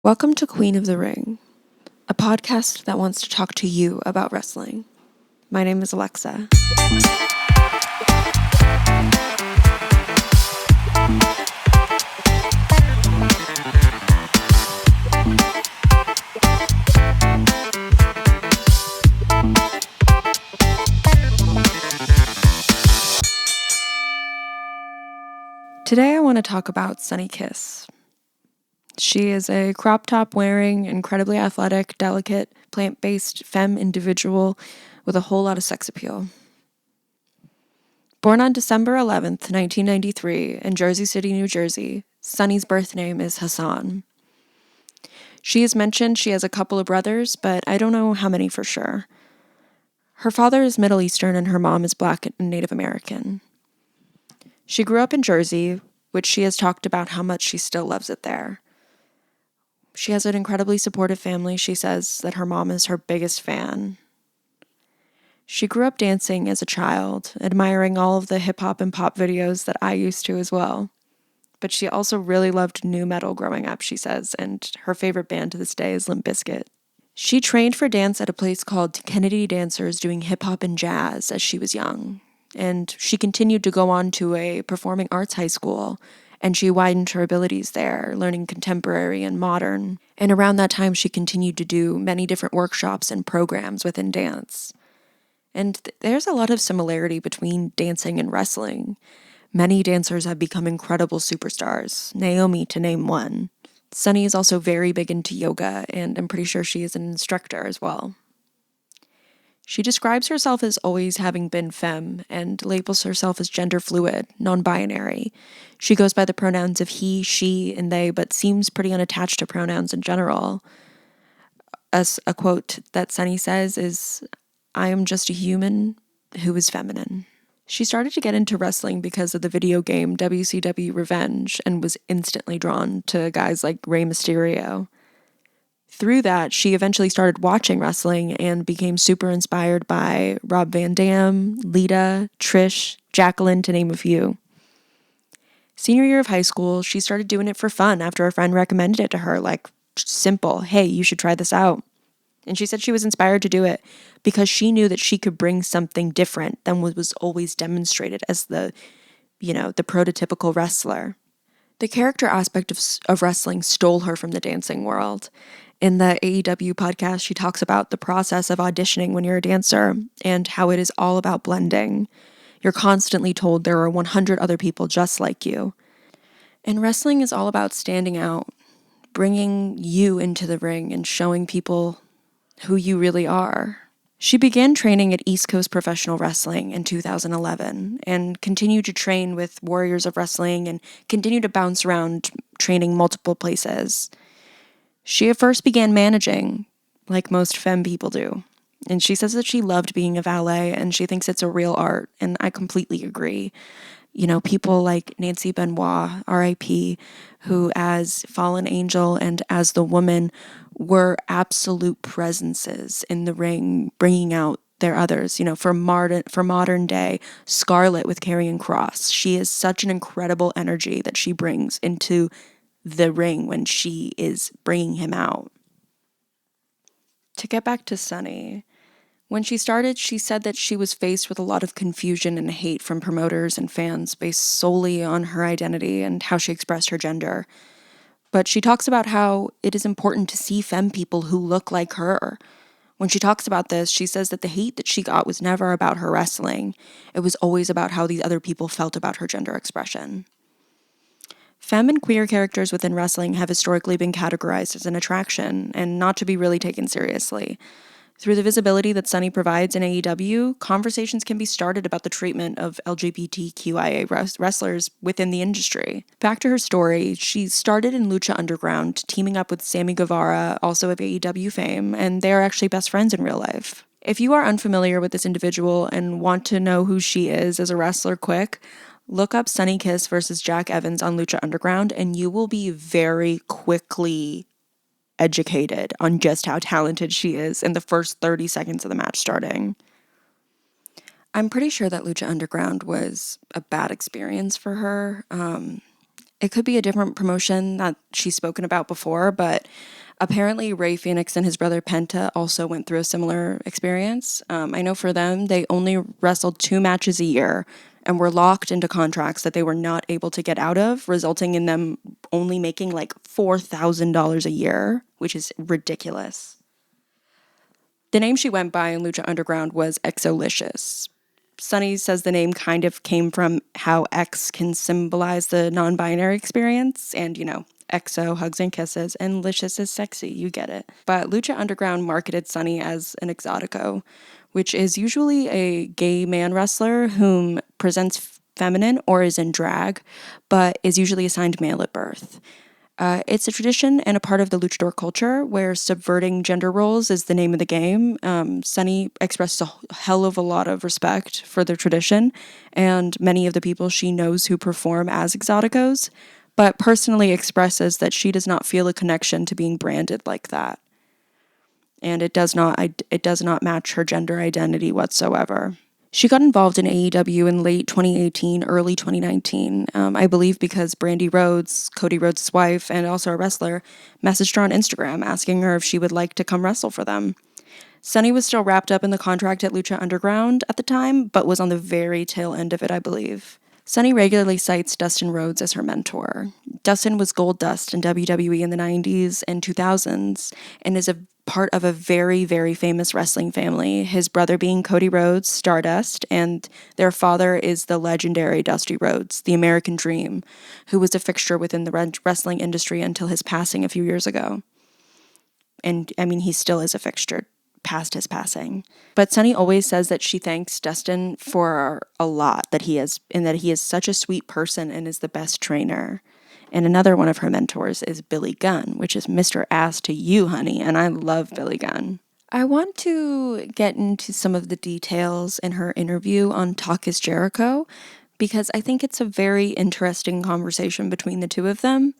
Welcome to Queen of the Ring, a podcast that wants to talk to you about wrestling. My name is Alexa. Today I want to talk about Sonny Kiss. She is a crop top wearing, incredibly athletic, delicate, plant-based femme individual with a whole lot of sex appeal. Born on December 11th, 1993 in Jersey City, New Jersey, Sonny's birth name is Hassan. She is mentioned she has a couple of brothers, but I don't know how many for sure. Her father is Middle Eastern and her mom is Black and Native American. She grew up in Jersey, which she has talked about how much she still loves it there. She has an incredibly supportive family. She says that her mom is her biggest fan. She grew up dancing as a child, admiring all of the hip-hop and pop videos that I used to as well. But she also really loved nu metal growing up, she says, and her favorite band to this day is Limp Bizkit. She trained for dance at a place called Kennedy Dancers doing hip-hop and jazz as she was young. And she continued to go on to a performing arts high school, and she widened her abilities there, learning contemporary and modern. And around that time, she continued to do many different workshops and programs within dance. And there's a lot of similarity between dancing and wrestling. Many dancers have become incredible superstars, Naomi to name one. Sonny is also very big into yoga, and I'm pretty sure she is an instructor as well. She describes herself as always having been femme and labels herself as gender fluid, non-binary. She goes by the pronouns of he, she, and they, but seems pretty unattached to pronouns in general. As a quote that Sonny says is, "I am just a human who is feminine." She started to get into wrestling because of the video game WCW Revenge and was instantly drawn to guys like Rey Mysterio. Through that, she eventually started watching wrestling and became super inspired by Rob Van Dam, Lita, Trish, Jacqueline, to name a few. Senior year of high school, she started doing it for fun after a friend recommended it to her, like, simple, hey, you should try this out. And she said she was inspired to do it because she knew that she could bring something different than what was always demonstrated as the prototypical wrestler. The character aspect of wrestling stole her from the dancing world. In the AEW podcast, she talks about the process of auditioning when you're a dancer and how it is all about blending. You're constantly told there are 100 other people just like you. And wrestling is all about standing out, bringing you into the ring and showing people who you really are. She began training at East Coast Professional Wrestling in 2011 and continued to train with Warriors of Wrestling and continued to bounce around training multiple places. She at first began managing, like most femme people do, and she says that she loved being a valet and she thinks it's a real art, and I completely agree. You know, people like Nancy Benoit, R.I.P., who as Fallen Angel and as the Woman were absolute presences in the ring, bringing out their others. You know, for modern day, Scarlett with Karrion Kross, she is such an incredible energy that she brings into the ring when she is bringing him out. To get back to Sonny, when she started, she said that she was faced with a lot of confusion and hate from promoters and fans based solely on her identity and how she expressed her gender. But she talks about how it is important to see femme people who look like her. When she talks about this, she says that the hate that she got was never about her wrestling. It was always about how these other people felt about her gender expression. Femme and queer characters within wrestling have historically been categorized as an attraction and not to be really taken seriously. Through the visibility that Sonny provides in AEW, conversations can be started about the treatment of LGBTQIA wrestlers within the industry. Back to her story, she started in Lucha Underground, teaming up with Sammy Guevara, also of AEW fame, and they are actually best friends in real life. If you are unfamiliar with this individual and want to know who she is as a wrestler quick, look up Sonny Kiss versus Jack Evans on Lucha Underground, and you will be very quickly educated on just how talented she is in the first 30 seconds of the match starting. I'm pretty sure that Lucha Underground was a bad experience for her. It could be a different promotion that she's spoken about before, but apparently Rey Fénix and his brother Penta also went through a similar experience. I know for them, they only wrestled 2 matches a year and were locked into contracts that they were not able to get out of, resulting in them only making like $4,000 a year, which is ridiculous. The name she went by in Lucha Underground was Exolicious. Sonny says the name kind of came from how X can symbolize the non-binary experience, and, exo, hugs and kisses, and licious is sexy, you get it. But Lucha Underground marketed Sonny as an exotico, which is usually a gay man wrestler whom presents feminine or is in drag, but is usually assigned male at birth. It's a tradition and a part of the luchador culture where subverting gender roles is the name of the game. Sonny expressed a hell of a lot of respect for the tradition and many of the people she knows who perform as exoticos, but personally expresses that she does not feel a connection to being branded like that. And it does not match her gender identity whatsoever. She got involved in AEW in late 2018, early 2019, I believe because Brandi Rhodes, Cody Rhodes' wife, and also a wrestler, messaged her on Instagram asking her if she would like to come wrestle for them. Sonny was still wrapped up in the contract at Lucha Underground at the time, but was on the very tail end of it, I believe. Sonny regularly cites Dustin Rhodes as her mentor. Dustin was Gold Dust in WWE in the 90s and 2000s and is a part of a very, very famous wrestling family, his brother being Cody Rhodes, Stardust, and their father is the legendary Dusty Rhodes, the American Dream, who was a fixture within the wrestling industry until his passing a few years ago. And, he still is a fixture past his passing. But Sonny always says that she thanks Dustin for a lot that he is, and that he is such a sweet person and is the best trainer. And another one of her mentors is Billy Gunn, which is Mr. Ass to you, honey, and I love Billy Gunn. I want to get into some of the details in her interview on Talk is Jericho, because I think it's a very interesting conversation between the two of them.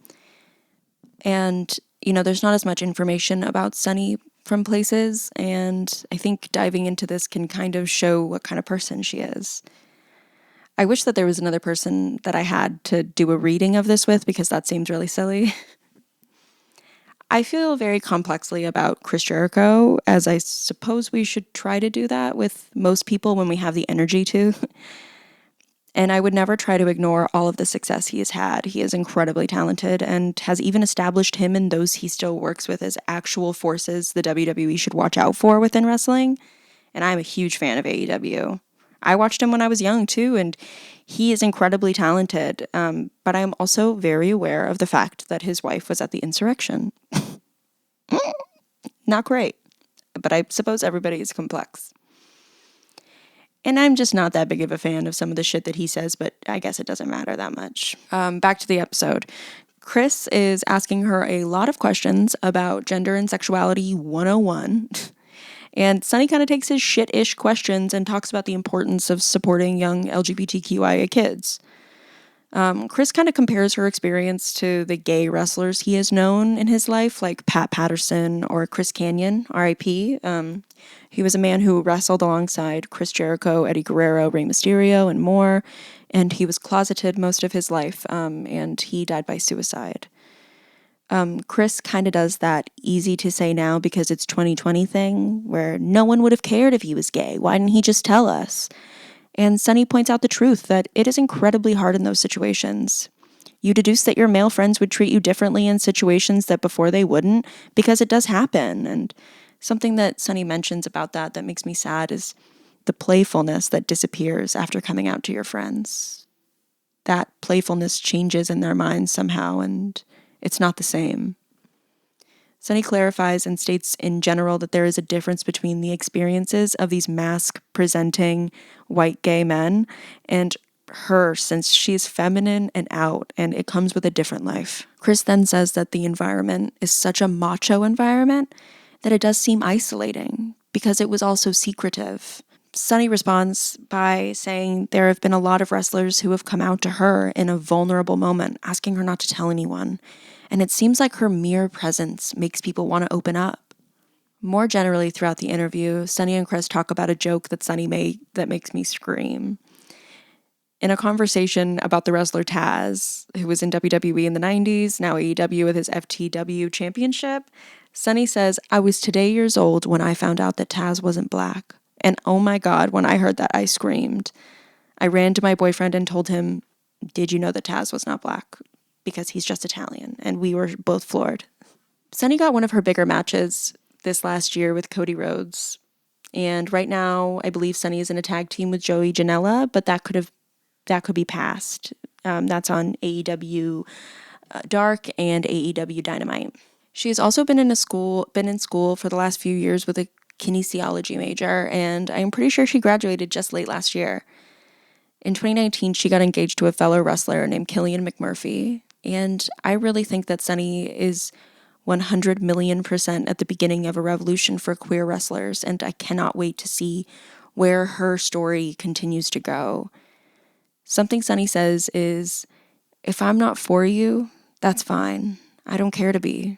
And, there's not as much information about Sonny from places, and I think diving into this can kind of show what kind of person she is. I wish that there was another person that I had to do a reading of this with, because that seems really silly. I feel very complexly about Chris Jericho, as I suppose we should try to do that with most people when we have the energy to. And I would never try to ignore all of the success he has had. He is incredibly talented and has even established him and those he still works with as actual forces the WWE should watch out for within wrestling. And I'm a huge fan of AEW. I watched him when I was young too, and he is incredibly talented. But I'm also very aware of the fact that his wife was at the insurrection. Not great, but I suppose everybody is complex. And I'm just not that big of a fan of some of the shit that he says, but I guess it doesn't matter that much. Back to the episode. Chris is asking her a lot of questions about gender and sexuality 101. And Sonny kind of takes his shit-ish questions and talks about the importance of supporting young LGBTQIA kids. Chris kind of compares her experience to the gay wrestlers he has known in his life, like Pat Patterson or Chris Kanyon, R.I.P. He was a man who wrestled alongside Chris Jericho, Eddie Guerrero, Rey Mysterio, and more, and he was closeted most of his life, and he died by suicide. Chris kind of does that easy to say now because it's 2020 thing, where no one would have cared if he was gay. Why didn't he just tell us? And Sonny points out the truth that it is incredibly hard in those situations. You deduce that your male friends would treat you differently in situations that before they wouldn't, because it does happen. And something that Sonny mentions about that makes me sad is the playfulness that disappears after coming out to your friends. That playfulness changes in their minds somehow, and it's not the same. Sonny clarifies and states in general that there is a difference between the experiences of these mask-presenting white gay men and her, since she's feminine and out, and it comes with a different life. Chris then says that the environment is such a macho environment that it does seem isolating, because it was also secretive. Sonny responds by saying there have been a lot of wrestlers who have come out to her in a vulnerable moment, asking her not to tell anyone. And it seems like her mere presence makes people want to open up. More generally throughout the interview, Sonny and Chris talk about a joke that Sonny made that makes me scream. In a conversation about the wrestler Taz, who was in WWE in the 90s, now AEW with his FTW championship, Sonny says, "I was today years old when I found out that Taz wasn't black. And oh my God, when I heard that, I screamed. I ran to my boyfriend and told him, 'Did you know that Taz was not black?' Because he's just Italian." And we were both floored. Sonny got one of her bigger matches this last year with Cody Rhodes. And right now, I believe Sonny is in a tag team with Joey Janela, but that could be passed. That's on AEW Dark and AEW Dynamite. She has also been in school for the last few years with a kinesiology major, and I'm pretty sure she graduated just late last year. In 2019, she got engaged to a fellow wrestler named Killian McMurphy, and I really think that Sonny is 100 million% at the beginning of a revolution for queer wrestlers, and I cannot wait to see where her story continues to go. Something Sonny says is, "If I'm not for you, that's fine. I don't care to be.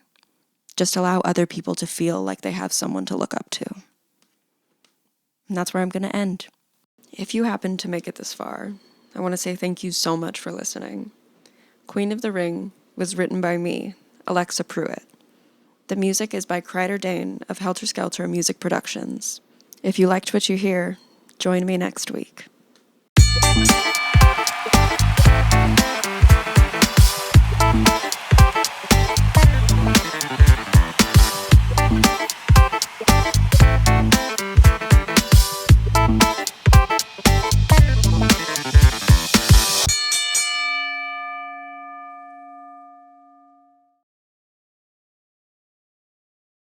Just allow other people to feel like they have someone to look up to." And that's where I'm going to end. If you happen to make it this far, I want to say thank you so much for listening. Queen of the Ring was written by me, Alexa Pruitt. The music is by Kreider Dane of Helter Skelter Music Productions. If you liked what you hear, join me next week.